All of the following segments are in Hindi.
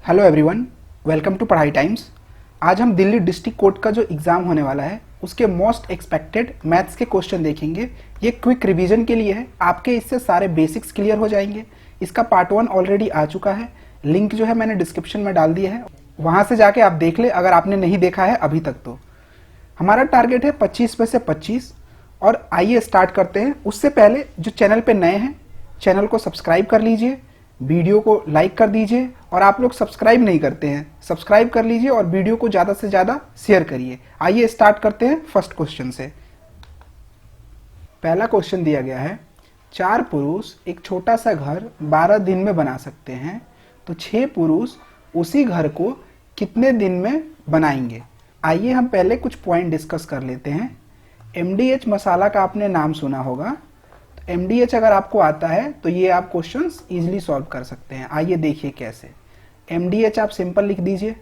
हेलो एवरीवन, वेलकम टू पढ़ाई टाइम्स। आज हम दिल्ली डिस्ट्रिक्ट कोर्ट का जो एग्ज़ाम होने वाला है उसके मोस्ट एक्सपेक्टेड मैथ्स के क्वेश्चन देखेंगे। ये क्विक रिवीजन के लिए है, आपके इससे सारे बेसिक्स क्लियर हो जाएंगे। इसका पार्ट 1 ऑलरेडी आ चुका है, लिंक जो है मैंने डिस्क्रिप्शन में डाल दिया है, वहाँ से जाके आप देख ले अगर आपने नहीं देखा है अभी तक। तो हमारा टारगेट है 25 में से 25। और आइए स्टार्ट करते हैं। उससे पहले जो चैनल पे नए हैं चैनल को सब्सक्राइब कर लीजिए, वीडियो को लाइक कर दीजिए, और आप लोग सब्सक्राइब नहीं करते हैं सब्सक्राइब कर लीजिए और वीडियो को ज़्यादा से ज़्यादा शेयर करिए। आइए स्टार्ट करते हैं फर्स्ट क्वेश्चन से। पहला क्वेश्चन दिया गया है, 4 पुरुष एक छोटा सा घर 12 दिन में बना सकते हैं, तो 6 पुरुष उसी घर को कितने दिन में बनाएंगे। आइए हम पहले कुछ पॉइंट डिस्कस कर लेते हैं। MDH मसाला का आपने नाम सुना होगा, तो MDH अगर आपको आता है तो ये आप क्वेश्चंस इजीली सॉल्व कर सकते हैं। आइए देखिए कैसे। MDH आप सिंपल लिख दीजिए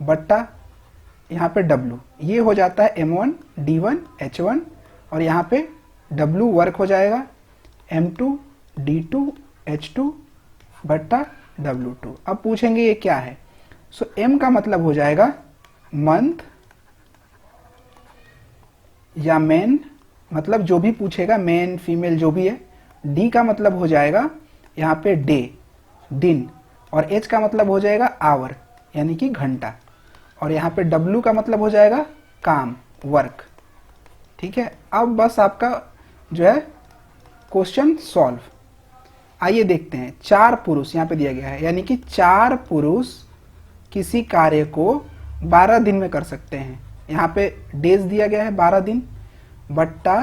बट्टा यहाँ पे W, ये हो जाता है M1 D1 H1, और यहाँ पे W वर्क हो जाएगा M2 D2 H2 बट्टा W2। अब पूछेंगे ये क्या है, सो M का मतलब हो जाएगा मंथ या मैन, मतलब जो भी पूछेगा मैन फीमेल जो भी है। D का मतलब हो जाएगा यहाँ पे डे दिन, और H का मतलब हो जाएगा आवर यानी कि घंटा, और यहाँ पे W का मतलब हो जाएगा काम वर्क। ठीक है, अब बस आपका जो है क्वेश्चन सॉल्व। आइए देखते हैं। 4 पुरुष यहाँ पे दिया गया है, यानी कि 4 पुरुष किसी कार्य को 12 दिन में कर सकते हैं। यहाँ पे डेज दिया गया है 12 दिन बट्टा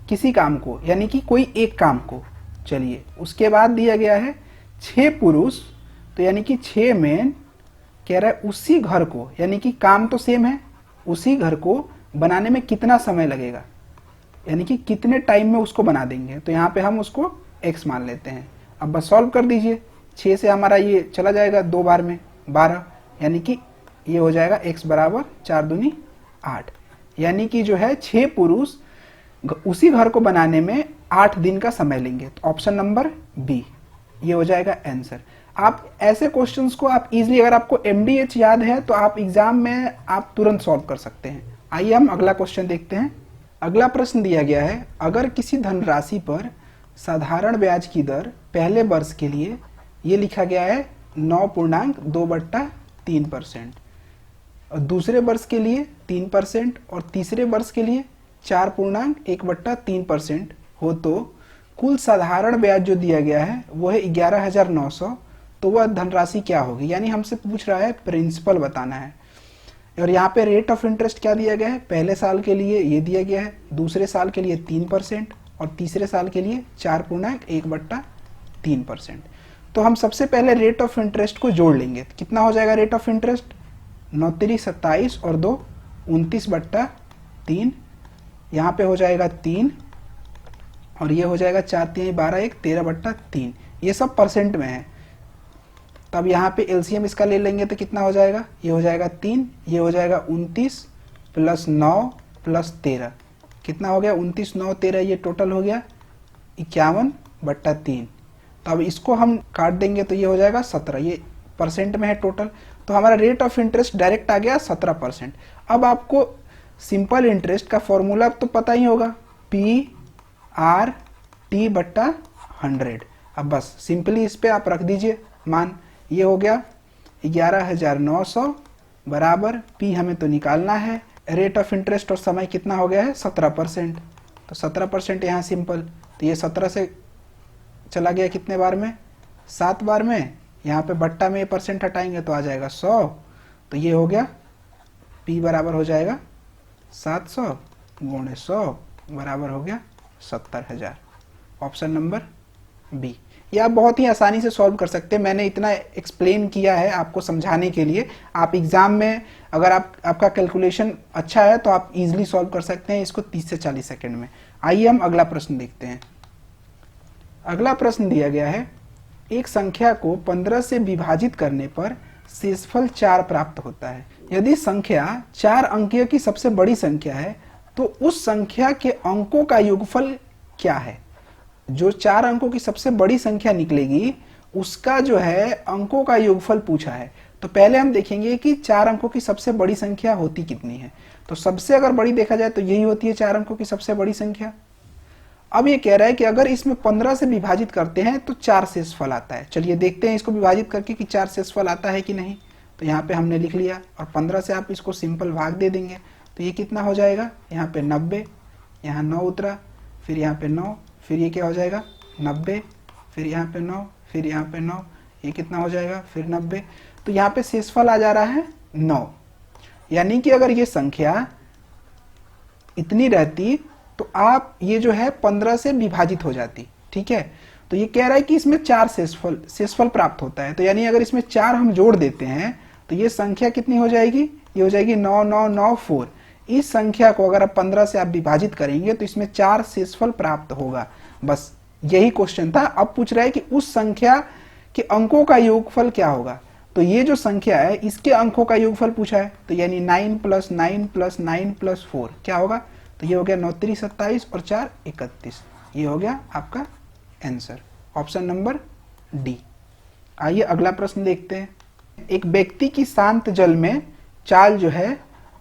किसी काम को, यानी कि कोई एक काम को। चलिए उसके बाद दिया गया है 6 पुरुष, तो यानी कि 6 मैन कह रहा है उसी घर को, यानी कि काम तो सेम है, उसी घर को बनाने में कितना समय लगेगा, यानी कि कितने टाइम में उसको बना देंगे। तो यहाँ पे हम उसको x मान लेते हैं। अब बस सॉल्व कर दीजिए। 6 से हमारा ये चला जाएगा 2 बार में 12, यानी कि ये हो जाएगा x बराबर 4 दूनी 8, यानी कि जो है 6 पुरुष उसी घर को बनाने में 8 दिन का समय लेंगे। तो ऑप्शन नंबर बी ये हो जाएगा आंसर। आप ऐसे क्वेश्चंस को आप इजीली, अगर आपको MDH याद है तो आप एग्जाम में आप तुरंत सॉल्व कर सकते हैं। आइए हम अगला क्वेश्चन देखते हैं। अगला प्रश्न दिया गया है, अगर किसी धनराशि पर साधारण ब्याज की दर पहले वर्ष के लिए ये लिखा गया है 9.2/3%, और दूसरे वर्ष के लिए 3%, और तीसरे वर्ष के लिए 4.1/3% हो, तो कुल साधारण ब्याज जो दिया गया है वो है 11,900, तो वह धनराशि क्या होगी। यानी हमसे पूछ रहा है प्रिंसिपल बताना है। और यहाँ पे रेट ऑफ इंटरेस्ट क्या दिया गया है, पहले साल के लिए ये दिया गया है, दूसरे साल के लिए 3%, और तीसरे साल के लिए 4.1/3%। तो हम सबसे पहले रेट ऑफ इंटरेस्ट को जोड़ लेंगे। तो कितना हो जाएगा रेट ऑफ इंटरेस्ट, 9 3 27 और 2 29/3, यहाँ पे हो जाएगा 3, और ये हो जाएगा 4 3 12 1 13/3। ये सब परसेंट में है। तब यहाँ पे LCM इसका ले लेंगे तो कितना हो जाएगा, ये हो जाएगा 3, ये हो जाएगा 29 + 9 + 13, कितना हो गया 29 9 13, ये टोटल हो गया 51/3। तो अब इसको हम काट देंगे तो ये हो जाएगा 17, ये परसेंट में है टोटल। तो हमारा रेट ऑफ इंटरेस्ट डायरेक्ट आ गया 17%। अब आपको सिंपल इंटरेस्ट का फॉर्मूला तो पता ही होगा, PRT/100। अब बस सिंपली इस पे आप रख दीजिए मान, ये हो गया 11,900 बराबर P हमें तो निकालना है, रेट ऑफ इंटरेस्ट और समय कितना हो गया है 17%, तो 17% यहाँ सिंपल, तो ये 17 से चला गया कितने बार में, 7 बार में। यहाँ पे बट्टा में ये परसेंट हटाएंगे तो आ जाएगा 100, तो ये हो गया P बराबर हो जाएगा 700 × 100 बराबर हो गया 70,000। Option number B. ये आप बहुत ही आसानी से सॉल्व कर सकते हैं। मैंने इतना एक्सप्लेन किया है आपको समझाने के लिए। आप एग्जाम में अगर आपका कैलकुलेशन अच्छा है तो आप इजीली सॉल्व कर सकते हैं इसको 30 से 40 सेकंड में। आइए हम अगला प्रश्न देखते हैं। अगला प्रश्न दिया गया है, एक संख्या को 15 से विभाजित करने पर शेषफल 4 प्राप्त होता है। यदि संख्या 4 अंकीय की सबसे बड़ी संख्या है तो उस संख्या के अंकों का योगफल क्या है। जो 4 अंकों की सबसे बड़ी संख्या निकलेगी उसका जो है अंकों का योगफल पूछा है। तो पहले हम देखेंगे कि 4 अंकों की सबसे बड़ी संख्या होती कितनी है। तो सबसे अगर बड़ी देखा जाए तो यही होती है 4 अंकों की सबसे बड़ी संख्या। अब ये कह रहा है कि अगर इसमें 15 से विभाजित करते हैं तो 4 शेषफल आता है। चलिए देखते हैं इसको विभाजित करके कि 4 शेषफल आता है कि नहीं। तो यहाँ पे हमने लिख लिया और 15 से आप इसको सिंपल भाग दे देंगे तो ये कितना हो जाएगा, यहाँ पे 90, यहाँ 9 उतरा, फिर यहाँ पे 9, फिर ये क्या हो जाएगा 90, फिर यहाँ पे 9, फिर यहाँ पे 9, ये कितना हो जाएगा फिर 90। तो यहाँ पे शेषफल आ जा रहा है 9। यानी कि अगर ये संख्या इतनी रहती तो आप ये जो है 15 से विभाजित हो जाती। ठीक है, तो ये कह रहा है कि इसमें 4 शेषफल प्राप्त होता है। तो यानी अगर इसमें 4 हम जोड़ देते हैं तो ये संख्या कितनी हो जाएगी, ये हो जाएगी 9994। इस संख्या को अगर आप 15 से आप विभाजित करेंगे तो इसमें 4 शेषफल प्राप्त होगा। बस यही क्वेश्चन था। अब पूछ रहा है कि उस संख्या के अंकों का योगफल क्या होगा। तो ये जो संख्या है इसके अंकों का योगफल पूछा है। तो यानी 9 + 9 + 9 + 4 क्या होगा, तो ये हो गया 9 3 27 और 4 31। ये हो गया आपका आंसर, ऑप्शन नंबर डी। आइए अगला प्रश्न देखते हैं। एक व्यक्ति की शांत जल में चाल जो है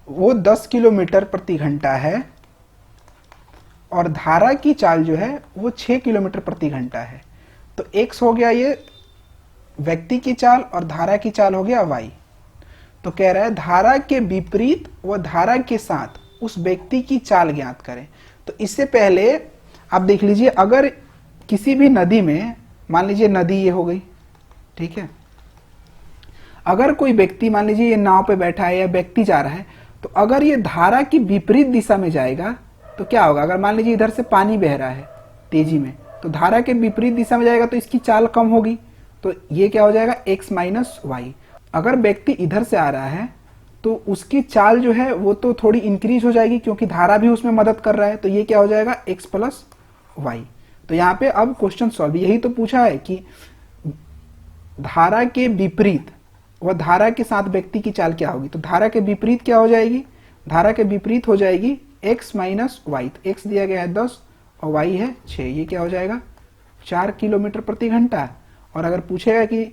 वो 10 किलोमीटर प्रति घंटा है और धारा की चाल जो है वो 6 किलोमीटर प्रति घंटा है। तो x हो गया ये व्यक्ति की चाल और धारा की चाल हो गया y। तो कह रहा है धारा के विपरीत व धारा के साथ उस व्यक्ति की चाल ज्ञात करें। तो इससे पहले आप देख लीजिए, अगर किसी भी नदी में, मान लीजिए नदी ये हो गई, ठीक है, अगर कोई व्यक्ति मान लीजिए ये नाव पे बैठा है या व्यक्ति जा रहा है, तो अगर ये धारा की विपरीत दिशा में जाएगा तो क्या होगा। अगर मान लीजिए इधर से पानी बह रहा है तेजी में, तो धारा के विपरीत दिशा में जाएगा तो इसकी चाल कम होगी। तो ये क्या हो जाएगा x - y। अगर व्यक्ति इधर से आ रहा है तो उसकी चाल जो है वो तो थोड़ी इंक्रीज हो जाएगी क्योंकि धारा भी उसमें मदद कर रहा है। तो ये क्या हो जाएगा x + y। तो यहाँ पे अब क्वेश्चन सॉल्व, यही तो पूछा है कि धारा के विपरीत व धारा के साथ व्यक्ति की चाल क्या होगी। तो धारा के विपरीत क्या हो जाएगी, धारा के विपरीत हो जाएगी x - y। तो x दिया गया है 10 और y है 6। ये क्या हो जाएगा 4 किलोमीटर प्रति घंटा। और अगर पूछेगा कि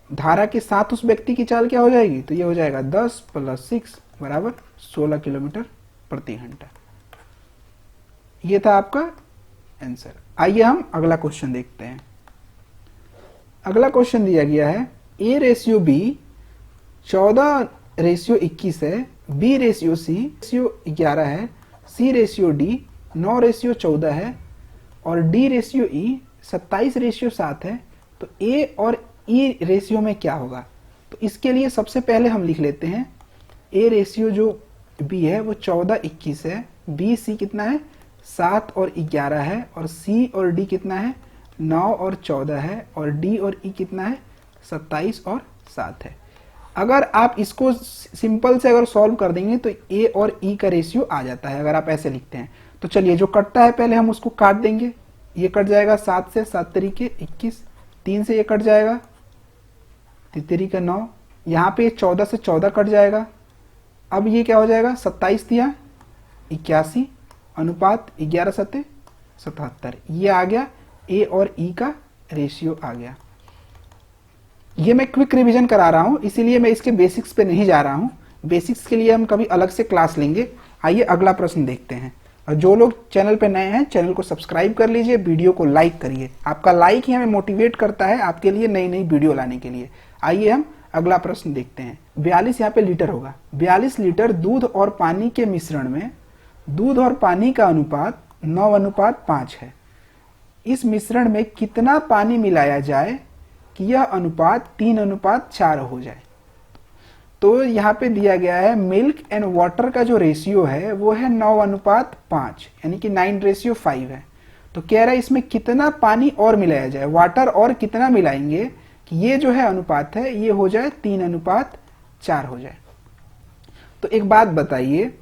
धारा के साथ उस व्यक्ति की चाल क्या हो जाएगी, तो ये हो जाएगा 10 + 6 = 16 किलोमीटर प्रति घंटा। ये था आपका आंसर। आइए हम अगला क्वेश्चन देखते हैं। अगला क्वेश्चन दिया गया है a/b 14/21 है, b/c 11 है, c/d 9/14 है और d/e 27/7 है। तो a और e रेशियो में क्या होगा। तो इसके लिए सबसे पहले हम लिख लेते हैं a रेशियो जो b है वो 14/21 है, b c कितना है 7 और 11 है और c और d कितना है 9 और 14 है और d और e कितना है 27 और 7 है। अगर आप इसको सिंपल से अगर सॉल्व कर देंगे तो a और e का रेशियो आ जाता है अगर आप ऐसे लिखते हैं। तो चलिए जो कटता है पहले हम उसको काट देंगे। ये कट जाएगा 7 से 7 तरीके 21, 3 से ये कट जाएगा 3 का 9, यहाँ पे 14 से 14 कट जाएगा। अब ये क्या हो जाएगा 27 दिया 81 अनुपात 11 7 77। ये आ गया ए और ई का रेशियो आ गया। ये मैं क्विक रिवीजन करा रहा हूँ इसीलिए मैं इसके बेसिक्स पे नहीं जा रहा हूँ। बेसिक्स के लिए हम कभी अलग से क्लास लेंगे। आइए अगला प्रश्न देखते हैं। और जो लोग चैनल पे नए हैं चैनल को सब्सक्राइब कर लीजिए, वीडियो को लाइक करिए। आपका लाइक ही हमें मोटिवेट करता है आपके लिए नई नई वीडियो लाने के लिए। आइए हम अगला प्रश्न देखते हैं। 42 यहाँ पे लीटर होगा। 42 लीटर दूध और पानी के मिश्रण में दूध और पानी का अनुपात 9:5 है। इस मिश्रण में कितना पानी मिलाया जाए कि यह अनुपात 3:4 हो जाए। तो यहाँ पे दिया गया है मिल्क एंड वाटर का जो रेशियो है वो है 9:5 यानी कि 9:5 है। तो कह रहा है इसमें कितना पानी और मिलाया जाए, वाटर और कितना मिलाएंगे कि ये जो है अनुपात है ये हो जाए 3:4 हो जाए। तो एक बात बताइए,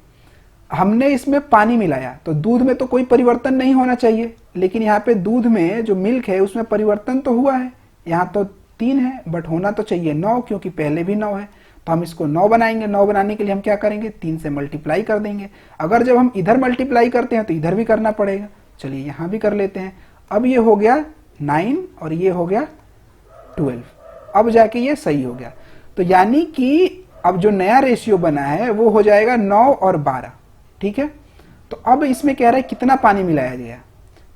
हमने इसमें पानी मिलाया तो दूध में तो कोई परिवर्तन नहीं होना चाहिए, लेकिन यहाँ पे दूध में जो मिल्क है उसमें परिवर्तन तो हुआ है। यहाँ तो 3 है बट होना तो चाहिए 9 क्योंकि पहले भी 9 है। तो हम इसको 9 बनाएंगे। 9 बनाने के लिए हम क्या करेंगे 3 से मल्टीप्लाई कर देंगे। अगर जब हम इधर मल्टीप्लाई करते हैं तो इधर भी करना पड़ेगा। चलिए यहाँ भी कर लेते हैं। अब ये हो गया 9 और ये हो गया 12। अब जाके ये सही हो गया। तो यानी कि अब जो नया रेशियो बना है वो हो जाएगा 9 और 12। ठीक है, तो अब इसमें कह रहा है कितना पानी मिलाया गया,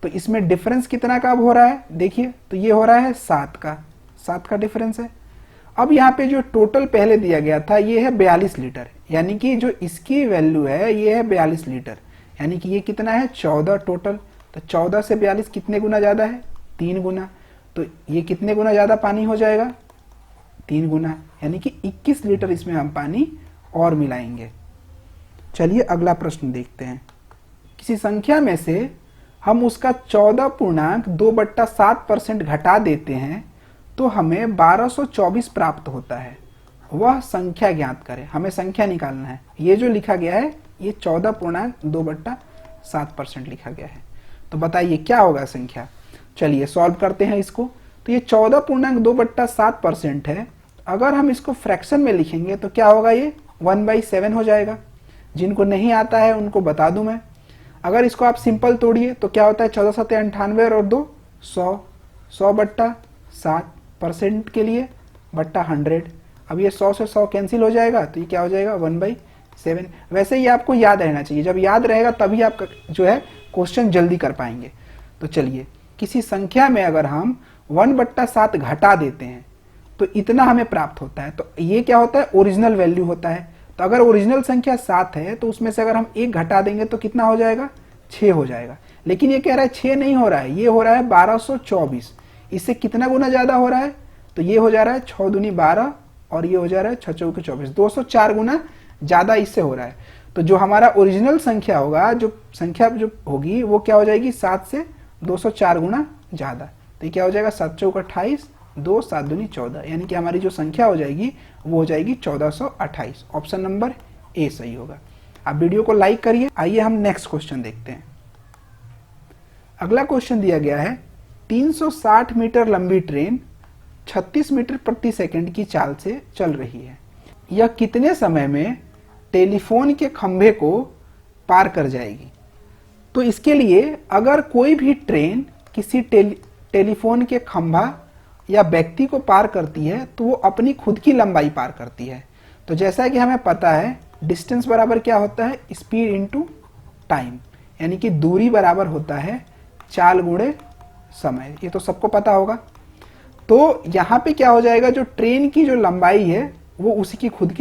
तो इसमें डिफरेंस कितना का अब हो रहा है, देखिए तो ये हो रहा है 7 का डिफरेंस है। अब यहाँ पे जो टोटल पहले दिया गया था ये है 42 लीटर, यानी कि जो इसकी वैल्यू है ये है 42 लीटर, यानी कि ये कितना है 14 टोटल। तो 14 से 42 कितने गुना ज़्यादा है, 3 गुना। तो ये कितने गुना ज़्यादा पानी हो जाएगा, 3 गुना, यानी कि 21 लीटर इसमें हम पानी और मिलाएंगे। चलिए अगला प्रश्न देखते हैं। किसी संख्या में से हम उसका 14.2/7% घटा देते हैं तो हमें 1224 प्राप्त होता है, वह संख्या ज्ञात करें। हमें संख्या निकालना है। ये जो लिखा गया है ये 14.2/7% लिखा गया है, तो बताइए क्या होगा संख्या। चलिए सॉल्व करते हैं इसको। तो ये 14.2/7% है। अगर हम इसको फ्रैक्शन में लिखेंगे तो क्या होगा, ये 1/7 हो जाएगा। जिनको नहीं आता है उनको बता दूं मैं। अगर इसको आप सिंपल तोड़िए तो क्या होता है, 14 7 98 और 2 100, 100/7% के लिए बट्टा 100। अब ये 100 से 100 कैंसिल हो जाएगा, तो ये क्या हो जाएगा 1/7। वैसे ही आपको याद रहना चाहिए, जब याद रहेगा तभी आप जो है क्वेश्चन जल्दी कर पाएंगे। तो चलिए, किसी संख्या में अगर हम 1/7 घटा देते हैं तो इतना हमें प्राप्त होता है। तो ये क्या होता है, ओरिजिनल वैल्यू होता है। तो अगर ओरिजिनल संख्या 7 है तो उसमें से अगर हम 1 घटा देंगे तो कितना हो जाएगा, 6 हो जाएगा। लेकिन ये कह रहा है 6 नहीं हो रहा है, ये हो रहा है 1224। इससे कितना गुना ज्यादा हो रहा है, तो ये हो जा रहा है 6 दूनी 12 और ये हो जा रहा है 6 चौके 24, 204 गुना ज्यादा इससे हो रहा है। तो जो हमारा ओरिजिनल संख्या होगा, जो संख्या जो होगी वो क्या हो जाएगी, 7 से 204 गुना ज्यादा। तो ये क्या हो जाएगा, 7 चौक 28, 2 7 दूनी 14, यानी कि हमारी जो संख्या हो जाएगी वो हो जाएगी 1428। ऑप्शन नंबर ए सही होगा। आप वीडियो को लाइक करिए। आइए हम नेक्स्ट क्वेश्चन देखते हैं। अगला क्वेश्चन दिया गया है, 360 मीटर लंबी ट्रेन 36 मीटर प्रति सेकंड की चाल से चल रही है। यह कितने समय में टेलीफोन के खंभे को पार कर जाएगी। तो इसके लिए अगर कोई भी ट्रेन किसी टेलीफोन के खंभा या व्यक्ति को पार करती है तो वो अपनी खुद की लंबाई पार करती है। तो जैसा कि हमें पता है डिस्टेंस बराबर क्या होता है, स्पीड इनटू टाइम, यानी कि दूरी बराबर होता है चाल गुणे समय। ये तो सबको पता होगा। तो यहाँ पे क्या हो जाएगा, जो ट्रेन की जो लंबाई है वो उसी की खुद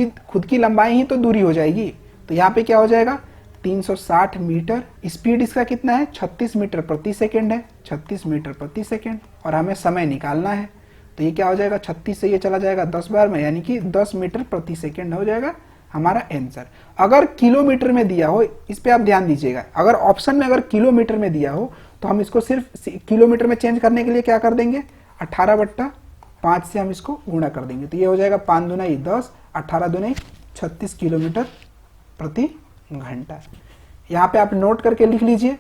की लंबाई ही तो दूरी हो जाएगी। तो यहाँ पे क्या हो जाएगा, 360 मीटर। स्पीड इसका कितना है, 36 मीटर प्रति सेकेंड है, 36 मीटर प्रति सेकेंड। और हमें समय निकालना है, तो ये क्या हो जाएगा, 36 से ये चला जाएगा 10 बार में, यानी कि 10 मीटर प्रति सेकेंड हो जाएगा हमारा आंसर। अगर किलोमीटर में दिया हो, इस पे आप ध्यान दीजिएगा, अगर ऑप्शन में अगर किलोमीटर में दिया हो तो हम इसको सिर्फ किलोमीटर में चेंज करने के लिए क्या कर देंगे, 18/5 से हम इसको गुणा कर देंगे। तो ये हो जाएगा 5 दूना 10, 18 दूना 36 किलोमीटर प्रति घंटा। यहाँ पे आप नोट करके लिख लीजिए,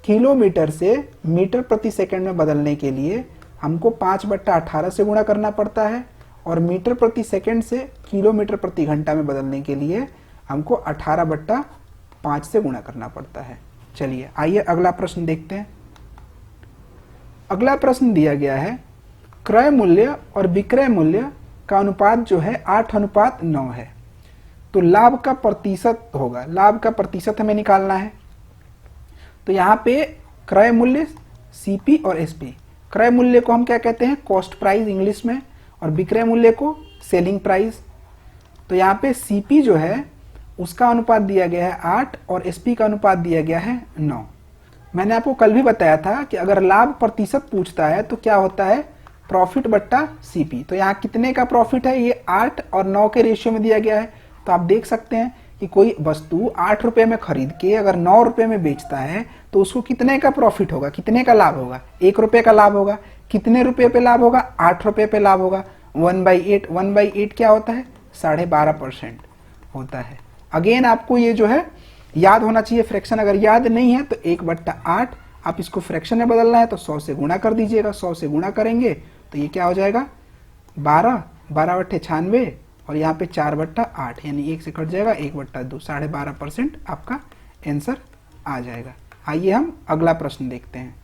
किलोमीटर से मीटर प्रति सेकंड में बदलने के लिए हमको 5/18 से गुणा करना पड़ता है, और मीटर प्रति सेकंड से किलोमीटर प्रति घंटा में बदलने के लिए हमको 18/5 से गुणा करना पड़ता है। चलिए आइए अगला प्रश्न देखते हैं। अगला प्रश्न दिया गया है, क्रय मूल्य और विक्रय मूल्य का अनुपात जो है 8:9 है। तो लाभ का प्रतिशत होगा, लाभ का प्रतिशत हमें निकालना है। तो यहाँ पे क्रय मूल्य सीपी और एसपी, क्रय मूल्य को हम क्या कहते हैं, कॉस्ट प्राइस इंग्लिश में, और विक्रय मूल्य को सेलिंग प्राइस। तो यहाँ पे सीपी जो है उसका अनुपात दिया गया है 8 और एसपी का अनुपात दिया गया है 9। मैंने आपको कल भी बताया था कि अगर लाभ प्रतिशत पूछता है तो क्या होता है, प्रॉफिट बट्टा सीपी। तो यहाँ कितने का प्रॉफिट है, ये 8 और 9 के रेशियो में दिया गया है। तो आप देख सकते हैं कि कोई वस्तु 8 रुपए में खरीद के अगर 9 रुपए में बेचता है तो उसको कितने का प्रॉफिट होगा, कितने का लाभ होगा, 1 रुपए का लाभ होगा। कितने रुपए पे लाभ होगा, 8 रुपए पे लाभ होगा। 1/8, 1/8 क्या होता है, 12.5% होता है। अगेन आपको ये जो है याद होना चाहिए फ्रैक्शन, अगर याद नहीं है तो 1/8 आप इसको फ्रैक्शन में बदलना है तो 100 से गुणा कर दीजिएगा। 100 से गुणा करेंगे तो ये क्या हो जाएगा, 12, 12/96 और यहाँ पे 4/8, यानी 1 से कट जाएगा 1/2, 12.5% आपका आंसर आ जाएगा। आइए हम अगला प्रश्न देखते हैं।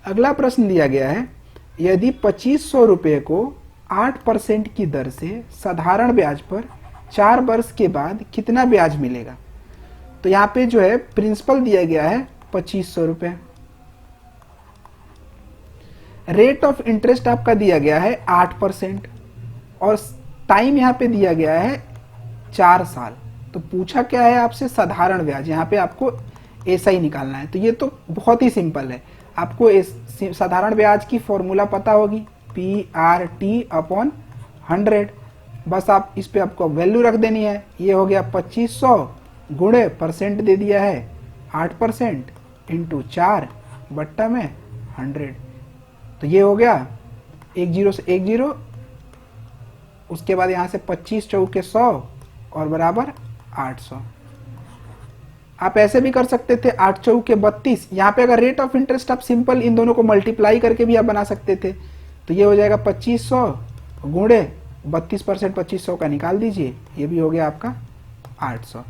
अगला प्रश्न दिया गया है, यदि 2500 रुपये को 8% की दर से साधारण ब्याज पर 4 वर्ष के बाद कितना ब्याज मिलेगा। तो यहाँ पे जो है प्रिंसिपल दिया गया है 2500 रुपये, रेट ऑफ इंटरेस्ट आपका दिया गया है 8% और टाइम यहाँ पे दिया गया है 4 साल। तो पूछा क्या है आपसे, साधारण ब्याज, यहाँ पे आपको ऐसा ही निकालना है। तो ये तो बहुत ही सिंपल है, आपको साधारण ब्याज की फॉर्मूला पता होगी, PRT/100। बस आप इस पे आपको वैल्यू रख देनी है। ये हो गया 2500 गुणे परसेंट दे दिया है 8% इंटू 4 बट्टा में 100। तो ये हो गया 10 से 10, उसके बाद यहाँ से 25 चौके 100 और बराबर 800। आप ऐसे भी कर सकते थे 8 चौके 32। यहाँ पे अगर रेट ऑफ इंटरेस्ट आप सिंपल इन दोनों को मल्टीप्लाई करके भी आप बना सकते थे। तो ये हो जाएगा 2500 गुणे 32%, 2500 का निकाल दीजिए, ये भी हो गया आपका 800।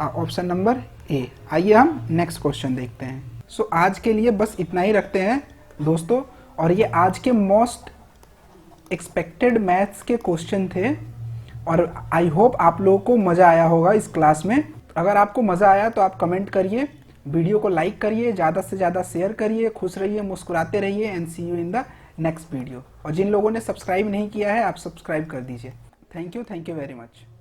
Option number A. आइए हम नेक्स्ट क्वेश्चन देखते हैं। सो आज के लिए बस इतना ही रखते हैं दोस्तों, और ये आज के मोस्ट एक्सपेक्टेड मैथ्स के क्वेश्चन थे और आई होप आप लोगों को मज़ा आया होगा इस क्लास में। अगर आपको मज़ा आया तो आप कमेंट करिए, वीडियो को लाइक करिए, ज़्यादा से ज़्यादा शेयर करिए, खुश रहिए, मुस्कुराते रहिए and see you in the next video. और जिन लोगों ने सब्सक्राइब नहीं किया है आप सब्सक्राइब कर दीजिए। Thank you very much.